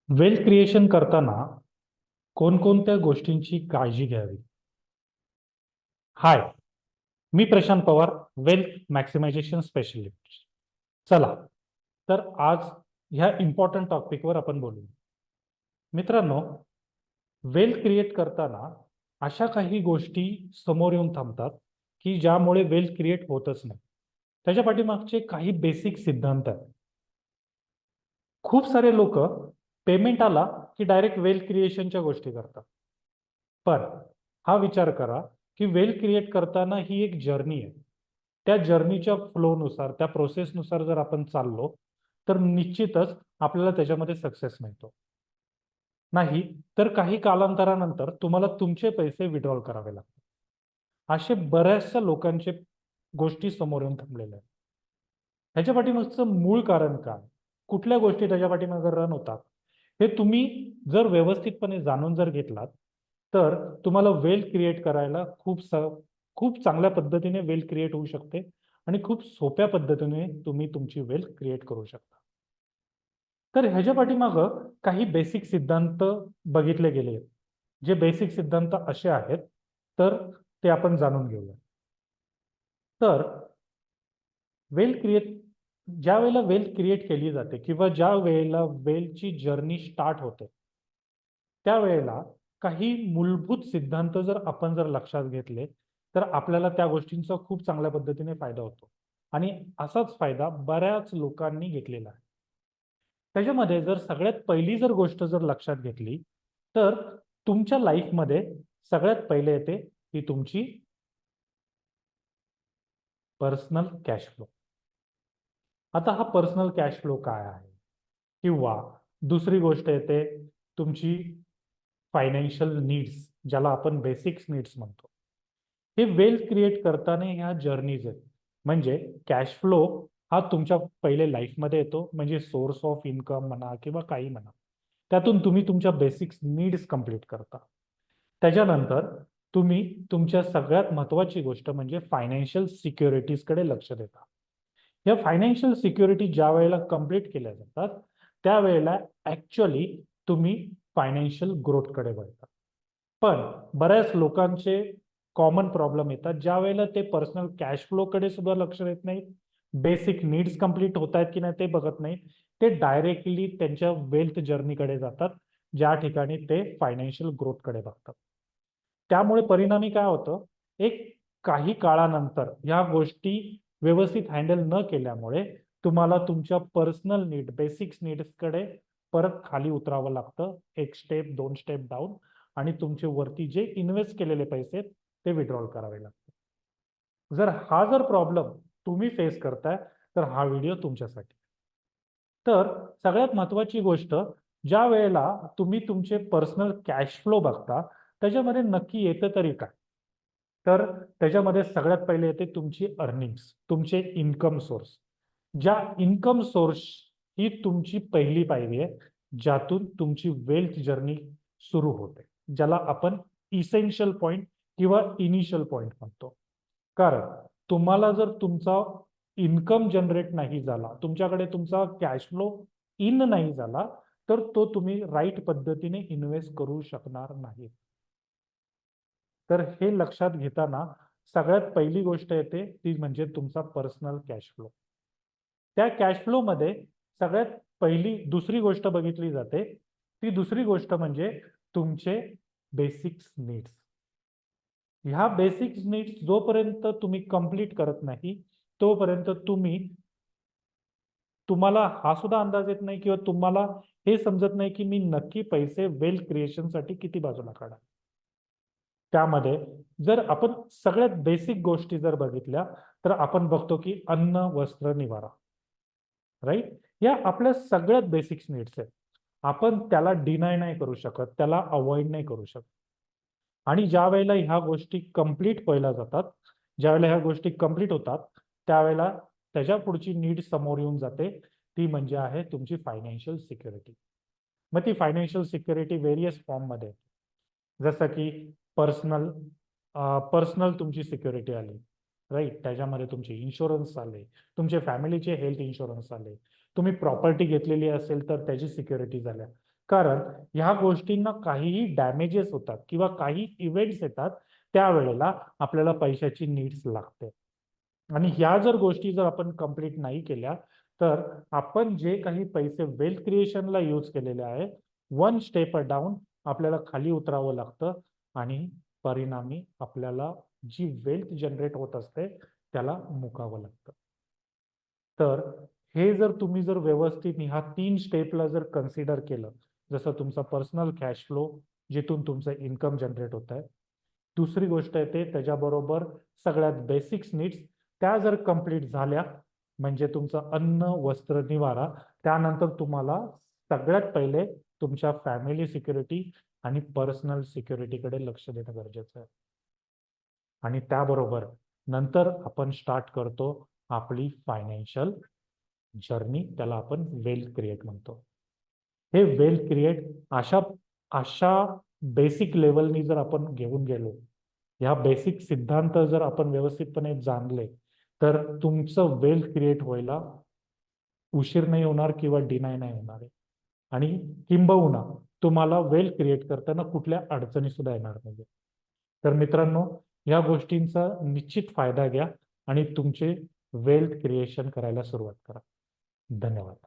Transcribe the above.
Wealth creation करताना कोणकोणत्या गोष्टींची काळजी घ्यावी? हाय, मी प्रशांत पवार, वेल्थ मॅक्सिमायझेशन स्पेशलिस्ट. चला, तर आज ह्या इम्पॉर्टंट टॉपिकवर आपण बोलू. मित्रांनो, वेल्थ क्रिएट करताना अशा काही गोष्टी समोर येऊन थांबतात की ज्यामुळे वेल्थ क्रिएट होतच नाही. त्याच्या पाठीमागचे काही बेसिक सिद्धांत आहेत. खूप सारे लोक पेमेंट आला की डायरेक्ट वेल्थ क्रिएशनच्या गोष्टी करतात. पण हा विचार करा की वेल्थ क्रिएट करताना ही एक जर्नी आहे. त्या जर्नीच्या फ्लोनुसार, त्या प्रोसेसनुसार जर आपण चाललो तर निश्चितच आपल्याला त्याच्यामध्ये सक्सेस मिळतो. नाही तर काही कालांतरानंतर तुम्हाला तुमचे पैसे विड्रॉल करावे लागतात. असे बऱ्याचशा लोकांचे गोष्टी समोर येऊन थांबलेल्या आहेत. ह्याच्या पाठीमागचं मूळ कारण काय? कुठल्या गोष्टी त्याच्या पाठीमागे रन होतात? हे तुम्ही जर व्यवस्थितपणे जाणून जर घेतलात तर तुम्हाला वेल्थ क्रिएट करायला खूप चांगल्या पद्धतीने वेल्थ क्रिएट होऊ शकते आणि खूप सोप्या पद्धतीने तुम्ही तुमची वेल्थ क्रिएट करू शकता. तर ह्याच्या पाठीमागं काही बेसिक सिद्धांत बघितले गेले आहेत. जे बेसिक सिद्धांत असे आहेत, तर ते आपण जाणून घेऊया. तर वेल्थ क्रिएट ज्या वेळेला वेल्थ क्रिएट केली जाते किंवा ज्या वेळेला वेल्थची जर्नी स्टार्ट होते त्यावेळेला काही मूलभूत सिद्धांत जर आपण जर लक्षात घेतले तर आपल्याला त्या गोष्टींचा खूप चांगल्या पद्धतीने फायदा होतो आणि असाच फायदा बऱ्याच लोकांनी घेतलेला आहे. त्याच्यामध्ये जर सगळ्यात पहिली जर गोष्ट जर लक्षात घेतली तर तुमच्या लाईफमध्ये सगळ्यात पहिले येते ती तुमची पर्सनल कॅश फ्लो. आता हा पर्सनल कॅश फ्लो काय आहे? किंवा दुसरी गोष्ट येते तुमची फायनान्शियल नीड्स, ज्याला आपण बेसिक्स नीड्स म्हणतो. हे वेल्थ क्रिएट करताना ह्या जर्नीज आहेत. म्हणजे कॅश फ्लो हा तुमच्या पहिले लाईफमध्ये येतो, म्हणजे सोर्स ऑफ इन्कम म्हणा किंवा काही म्हणा. त्यातून तुम्ही तुमच्या बेसिक्स नीड्स कंप्लीट करता. त्याच्यानंतर तुम्ही तुमच्या सगळ्यात महत्वाची गोष्ट म्हणजे फायनान्शियल सिक्युरिटीजकडे लक्ष देता. या फायनान्शियल सिक्युरिटी ज्या वेळेला कंप्लीट केल्या जातात त्यावेळेला ऍक्च्युअली तुम्ही फायनान्शियल ग्रोथकडे वळता. पण बऱ्याच लोकांचे कॉमन प्रॉब्लेम येतात ज्या वेळेला ते पर्सनल कॅश फ्लो कडे सुद्धा लक्ष देत नाहीत, बेसिक नीड्स कंप्लीट होत आहेत की नाही ते बघत नाहीत. ते डायरेक्टली त्यांच्या वेल्थ जर्नीकडे जातात, ज्या ठिकाणी ते फायनान्शियल ग्रोथकडे बघतात. त्यामुळे परिणामी काय होतं, एक काही काळानंतर ह्या गोष्टी व्यवस्थित हँडल न केल्यामुळे तुम्हाला तुमच्या पर्सनल नीड, बेसिक्स नीड्सकडे परत खाली उतरावं लागतं, एक स्टेप दोन स्टेप डाऊन, आणि तुमचे वरती जे इन्व्हेस्ट केलेले पैसे ते विड्रॉल करावे लागतात. जर हा जर प्रॉब्लेम तुम्ही फेस करताय तर हा व्हिडिओ तुमच्यासाठी. तर सगळ्यात महत्वाची गोष्ट, ज्या वेळेला तुम्ही तुमचे पर्सनल कॅश फ्लो बघता त्याच्यामध्ये नक्की येतं तरी काय? तर त्याच्यामध्ये सगळ्यात पहिले येते तुमची अर्निंग्स, तुमचे इन्कम सोर्स. ज्या इन्कम सोर्स ही तुमची पहिली पायरी आहे, ज्यातून तुमची वेल्थ जर्नी सुरू होते, ज्याला आपण इसेन्शियल पॉइंट किंवा इनिशियल पॉइंट म्हणतो. कारण तुम्हाला जर तुमचा इन्कम जनरेट नाही झाला, तुमच्याकडे तुमचा कॅश फ्लो इन नाही झाला, तर तो तुम्ही राईट पद्धतीने इन्व्हेस्ट करू शकणार नाही. तर हे लक्षात घेताना सगळ्यात पहिली गोष्ट येते ती म्हणजे तुमचा पर्सनल कॅश फ्लो. त्या कॅश फ्लो मध्ये सगळ्यात पहिली दुसरी गोष्ट बघितली जाते, ती दुसरी गोष्ट म्हणजे तुमचे बेसिक्स नीड्स. ह्या बेसिक्स नीड्स जोपर्यंत तुम्ही कंप्लीट करत नाही तोपर्यंत तुम्हाला हा सुद्धा अंदाज येत नाही किंवा तुम्हाला हे समजत नाही की मी नक्की पैसे वेल्थ क्रिएशन साठी किती बाजूला काढा. त्यामध्ये जर आपण सगळ्यात बेसिक गोष्टी जर बघितल्या तर आपण बघतो की अन्न, वस्त्र, निवारा. राईट? या आपल्या सगळ्यात बेसिक्स नीड्स आहेत. आपण त्याला डिनाय नाही करू शकत, त्याला अवॉइड नाही करू शकत. आणि ज्या वेळेला ह्या गोष्टी कंप्लीट व्हायला जातात, ज्या वेळेला ह्या गोष्टी कंप्लीट होतात त्यावेळेला त्याच्या पुढची नीड समोर येऊन जाते, ती म्हणजे आहे तुमची फायनान्शियल सिक्युरिटी. मग ती फायनान्शियल सिक्युरिटी व्हेरियस फॉर्म मध्ये, जसं की पर्सनल पर्सनल तुमची सिक्युरिटी आली, राईट? त्याच्यामध्ये तुमचे इन्शुरन्स आले, तुमचे फॅमिलीचे हेल्थ इन्शुरन्स आले, तुम्ही प्रॉपर्टी घेतलेली असेल तर त्याची सिक्युरिटी झाल्या. कारण ह्या गोष्टींना काहीही डॅमेजेस होतात किंवा काही इव्हेंट्स येतात, त्यावेळेला आपल्याला पैशाची नीड्स लागते. आणि ह्या जर गोष्टी जर आपण कंप्लीट नाही केल्या, तर आपण जे काही पैसे वेल्थ क्रिएशनला यूज केलेले आहे, वन स्टेप डाऊन आपल्याला खाली उतरावं लागतं आणि परिणामी आपल्याला जी वेल्थ जनरेट होत असते त्याला मुकावं लागतं. तर हे जर तुम्ही जर व्यवस्थित ह्या 3 स्टेपला जर कन्सिडर केलं, जसं तुमचा पर्सनल कॅश फ्लो, जिथून तुमचं इन्कम जनरेट होत आहे. दुसरी गोष्ट येते त्याच्याबरोबर सगळ्यात बेसिक्स नीड्स, त्या जर कंप्लीट झाल्या, म्हणजे तुमचं अन्न, वस्त्र, निवारा, त्यानंतर तुम्हाला सगळ्यात पहिले तुमच्या फॅमिली सिक्युरिटी आणि पर्सनल सिक्युरिटीकडे लक्ष देणं गरजेचं आहे. आणि त्याबरोबर नंतर आपण स्टार्ट करतो आपली फायनान्शियल जर्नी, त्याला आपण वेल्थ क्रिएट म्हणतो. हे वेल्थ क्रिएट अशा अशा बेसिक लेवलनी जर आपण घेऊन गेलो, ह्या बेसिक सिद्धांत जर आपण व्यवस्थितपणे जाणले, तर तुमचं वेल्थ क्रिएट व्हायला उशीर नाही होणार किंवा डिनाय नाही होणार आहे. आणि किंबहुना तुम्हाला वेल्थ क्रिएट करताना कुठल्या अडचणी सुद्धा येणार नाही. तर मित्रांनो, या गोष्टींचा निश्चित फायदा घ्या आणि तुमचे वेल्थ क्रिएशन करायला सुरुवात करा. धन्यवाद.